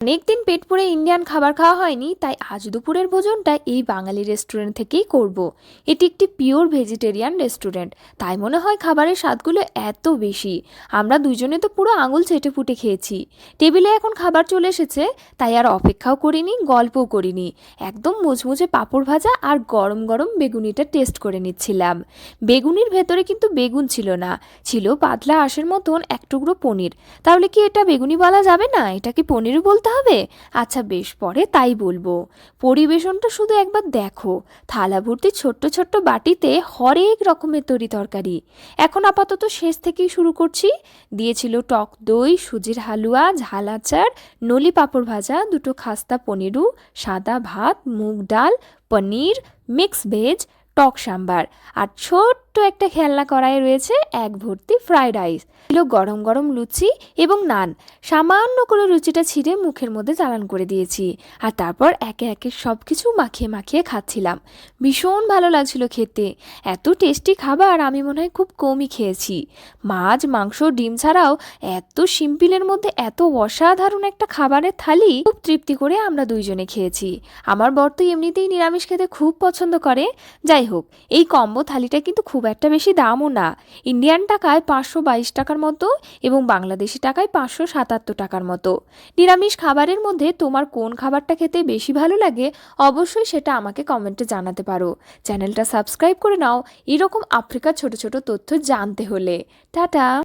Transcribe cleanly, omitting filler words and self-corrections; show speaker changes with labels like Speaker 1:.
Speaker 1: অনেকদিন পেট পুরে ইন্ডিয়ান খাবার খাওয়া হয়নি, তাই আজ দুপুরের ভোজনটা এই বাঙালি রেস্টুরেন্ট থেকেই করব। এটি একটি পিওর ভেজিটেরিয়ান রেস্টুরেন্ট, তাই মনে হয় খাবারের স্বাদগুলো এত বেশি। আমরা দুজনে তো পুরো আঙুল চেটে পুটে খেয়েছি। টেবিলে এখন খাবার চলে এসেছে, তাই আর অপেক্ষাও করিনি, গল্পও করিনি। একদম মুচমুচে পাঁপড় ভাজা আর গরম গরম বেগুনিটা টেস্ট করে নিচ্ছিলাম। বেগুনির ভেতরে কিন্তু বেগুন ছিল না, ছিল পাতলা আঁশের মতন এক টুকরো পনির। তাহলে কি এটা বেগুনি বলা যাবে না, এটা কি পনির বলতে হবে? আচ্ছা বেশ, পরে তাই বলবো। পরিবেশনটা শুধু একবার দেখো, থালা ভর্তি ছোট্ট ছোট্ট বাটিতে হরেক রকমের তরি তরকারি। এখন আপাতত শেষ থেকেই শুরু করছি। দিয়েছিল টক দই, সুজির হালুয়া, ঝাল আচার, নলি পাঁপড় ভাজা, দুটো খাস্তা পনিরু, সাদা ভাত, মুগ ডাল, পনির, মিক্স ভেজ, টক সাম্বার, আর ছোট্ট একটা খেলনা কড়াইয়ে রয়েছে এক ভর্তি ফ্রাইড রাইস। ছিল গরম গরম লুচি এবং নান। সামান্য করে লুচিটা ছিঁড়ে মুখের মধ্যে চালান করে দিয়েছি, আর তারপর একে একে সব কিছু মাখিয়ে মাখিয়ে খাচ্ছিলাম। ভীষণ ভালো লাগছিল খেতে। এত টেস্টি খাবার আমি মনে হয় খুব কমই খেয়েছি। মাছ, মাংস, ডিম ছাড়াও এত সিম্পলের মধ্যে এত অসাধারণ একটা খাবারের থালি খুব তৃপ্তি করে আমরা দুইজনে খেয়েছি। আমার বর তো এমনিতেই নিরামিষ খেতে খুব পছন্দ করে। যাই হোক, এই কম্বো থালিটা কিন্তু খুব একটা বেশি দামও না। ইন্ডিয়ান টাকায় 522 টাকার মতো এবং বাংলাদেশি টাকায় 577 টাকার মতো। নিরামিষ খাবারের মধ্যে তোমার কোন খাবারটা খেতে বেশি ভালো লাগে অবশ্যই সেটা আমাকে কমেন্টে জানাতে পারো। চ্যানেলটা সাবস্ক্রাইব করে নাও এরকম আফ্রিকার ছোট ছোট তথ্য জানতে হলে। টাটা।